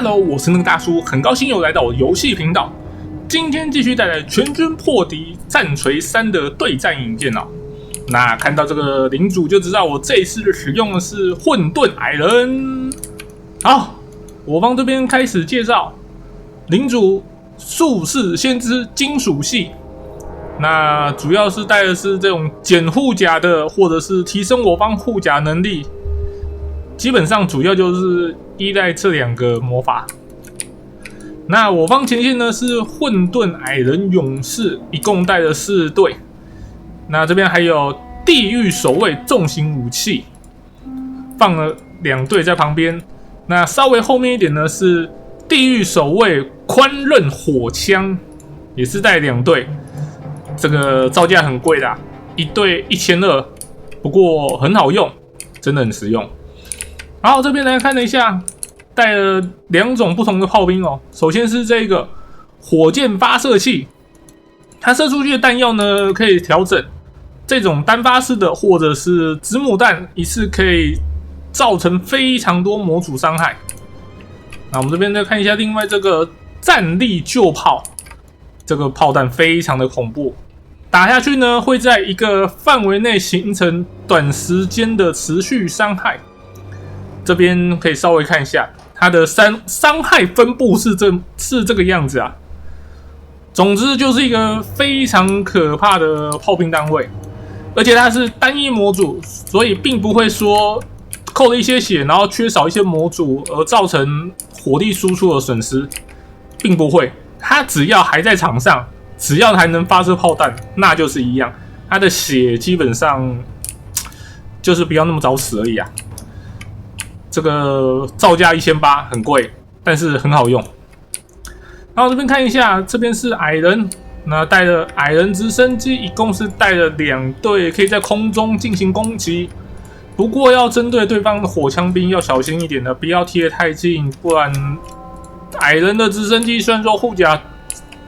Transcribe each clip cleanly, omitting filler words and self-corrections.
Hello， 我是那个大叔，很高兴又来到我的游戏频道。今天继续带来全军破敌战锤3的对战影片哦。那看到这个领主就知道我这一次使用的是混沌矮人。好，我方这边开始介绍领主术士先知金属系。那主要是带的是这种减护甲的，或者是提升我方护甲能力。基本上主要就是依赖这两个魔法。那我方前线呢是混沌矮人勇士，一共带了4队。那这边还有地狱守卫重型武器，放了2队在旁边。那稍微后面一点呢是地狱守卫宽刃火枪，也是带2队。这个造价很贵的，1队1200，不过很好用，真的很实用。然后这边来看了一下，带了2种不同的炮兵哦。首先是这个火箭发射器，它射出去的弹药呢可以调整，这种单发式的或者是子母弹，一次可以造成非常多模组伤害。那我们这边再看一下另外这个战力旧炮，这个炮弹非常的恐怖，打下去呢会在一个范围内形成短时间的持续伤害。这边可以稍微看一下它的伤害分布是这个样子啊。总之就是一个非常可怕的炮兵单位，而且它是单一模组，所以并不会说扣了一些血，然后缺少一些模组而造成火力输出的损失，并不会。它只要还在场上，只要还能发射炮弹，那就是一样。它的血基本上就是不要那么早死而已啊。这个造价1800，很贵，但是很好用。然后这边看一下，这边是矮人，那带了矮人直升机，一共是带了2队，可以在空中进行攻击。不过要针对对方的火枪兵要小心一点的，不要贴太近，不然矮人的直升机虽然说护甲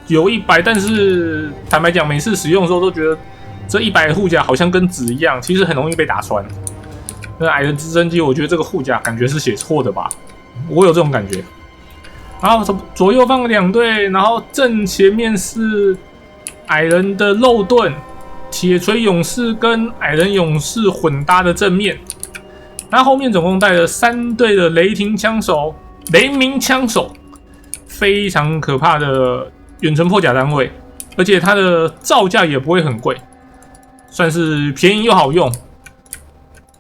有100，但是坦白讲，每次使用的时候都觉得这100的护甲好像跟纸一样，其实很容易被打穿。那矮人直升机，我觉得这个护甲感觉是写错的吧，我有这种感觉。然后左右放了2队，然后正前面是矮人的肉盾、铁锤勇士跟矮人勇士混搭的正面。那后面总共带了3队的雷鸣枪手，非常可怕的远程破甲单位，而且它的造价也不会很贵，算是便宜又好用。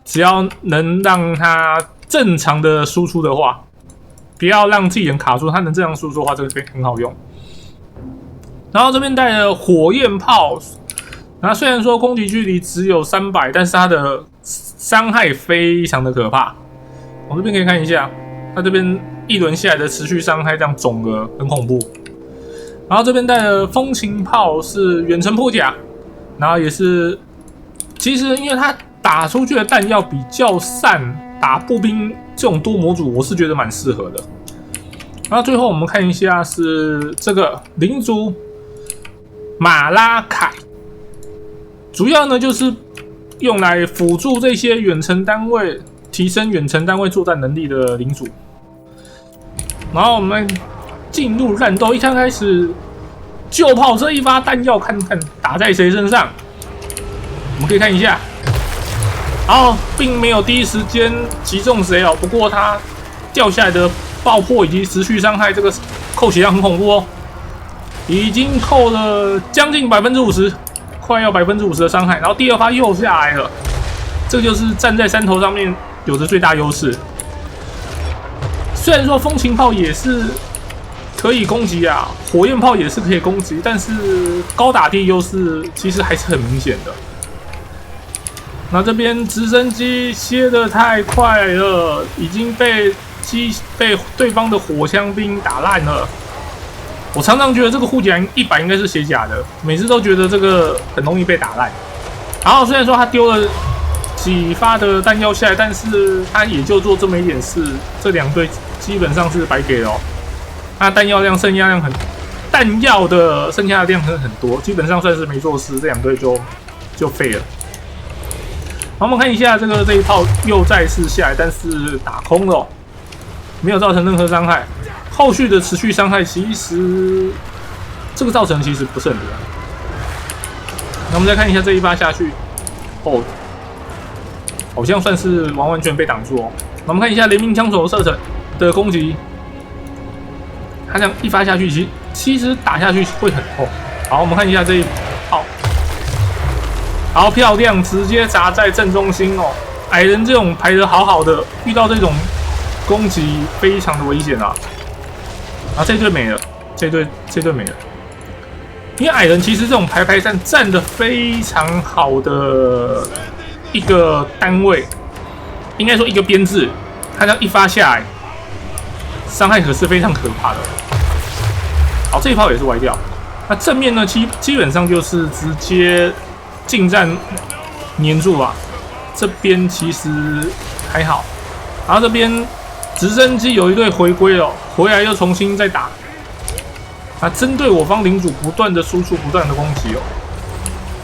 只要能让它正常的输出的话，不要让自己人卡住，它能正常输出的话，这个很好用。然后这边带了火焰炮，那虽然说攻击距离只有300，但是它的伤害非常的可怕。我这边可以看一下，它这边一轮下来的持续伤害这样总额很恐怖。然后这边带了风琴炮，是远程破甲，然后也是其实因为它打出去的弹药比较散，打步兵这种多模组我是觉得蛮适合的。然后最后我们看一下是这个领主马拉凯，主要呢就是用来辅助这些远程单位，提升远程单位作战能力的领主。然后我们进入战斗，一开始旧炮这一发弹药看看打在谁身上，我们可以看一下。然后并没有第一时间击中谁哦，不过他掉下来的爆破以及持续伤害，这个扣血量很恐怖哦，已经扣了将近50%，快要50%的伤害。然后第2发又下来了，这个就是站在山头上面有着最大优势。虽然说风琴炮也是可以攻击啊，火焰炮也是可以攻击，但是高打低优势其实还是很明显的。那这边直升机切得太快了，已经被对方的火枪兵打烂了。我常常觉得这个护甲100应该是写假的，每次都觉得这个很容易被打烂。然后虽然说他丢了几发的弹药下来，但是他也就做这么一点事，这2队基本上是白给了哦。他弹药的剩下的量很多，基本上算是没做事，这2队就废了。好，我们看一下这一炮又再次下来，但是打空了，没有造成任何伤害。后续的持续伤害其实这个造成其实不是很厉害。那我们再看一下这一发下去，哦，好像算是完全被挡住哦。那我们看一下联名枪手射程的攻击，他这样一发下去，其实打下去会很痛。好，我们看一下这一炮，好漂亮，直接砸在正中心哦。矮人这种排得好好的，遇到这种攻击非常的危险啊！啊，这队没了，这队没了。因为矮人其实这种排战站得非常好的一个单位，应该说一个编制，他这样一发下来，伤害可是非常可怕的。好，这一炮也是歪掉。那正面呢，基本上就是直接近战黏住啊。这边其实还好，然后这边直升机有一队回归了，回来又重新再打。那针对我方领主不断的输出、不断的攻击哦，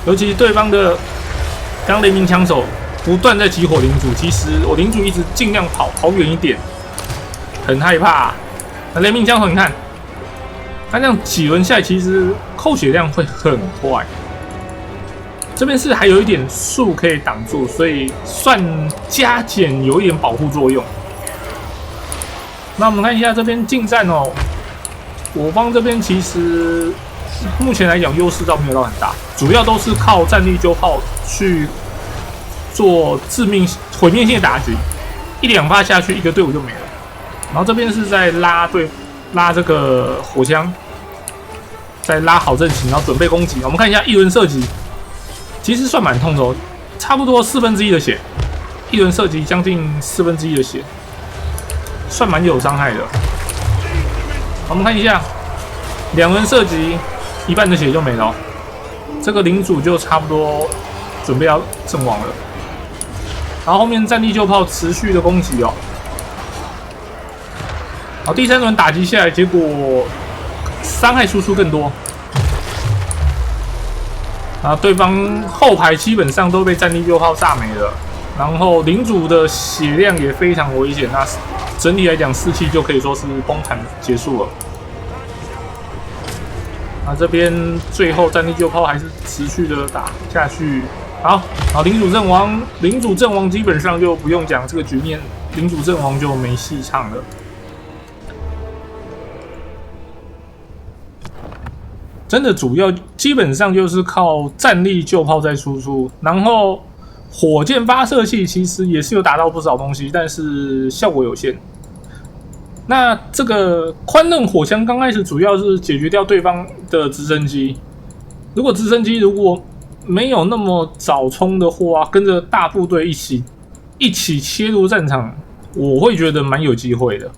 尤其对方的刚雷鸣枪手不断在集火领主，其实我领主一直尽量跑远一点，很害怕。那雷鸣枪手你看，他这样几轮下来，其实扣血量会很快。这边是还有一点树可以挡住，所以算加减有一点保护作用。那我们看一下这边近战哦，我方这边其实目前来讲优势倒没有到很大，主要都是靠战力救炮去做致命毁灭性的打击，一两发下去，一个队伍就没了。然后这边是在拉这个火枪，在拉好阵型，然后准备攻击。我们看一下一轮射击。其实算蛮痛的哦，差不多1/4的血，一轮射击将近1/4的血，算蛮有伤害的。我们看一下，2轮射击1半的血就没了哦，这个领主就差不多准备要阵亡了。然后后面战地救炮持续的攻击哦，好，第3轮打击下来，结果伤害输出更多。啊，对方后排基本上都被战地救炮炸没了，然后领主的血量也非常危险。那整体来讲，士气就可以说是崩盘结束了。啊，这边最后战地救炮还是持续的打下去。好，领主阵亡，基本上就不用讲，这个局面领主阵亡就没戏唱了。真的主要基本上就是靠战力救炮在输出，然后火箭发射器其实也是有打到不少东西，但是效果有限。那这个宽刃火枪刚开始主要是解决掉对方的直升机，如果直升机没有那么早冲的话，跟着大部队一起切入战场，我会觉得蛮有机会的。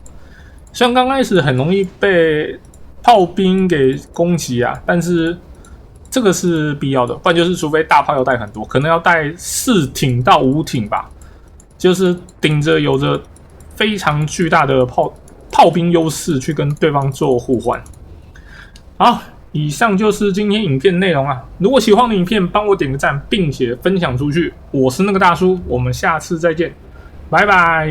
像刚开始很容易被炮兵给攻击啊，但是这个是必要的，不然就是除非大炮要带很多，可能要带4挺到5挺吧，就是顶着有着非常巨大的炮兵优势去跟对方做互换。好，以上就是今天影片内容啊。如果喜欢我的影片，帮我点个赞，并且分享出去。我是那个大叔，我们下次再见，拜拜。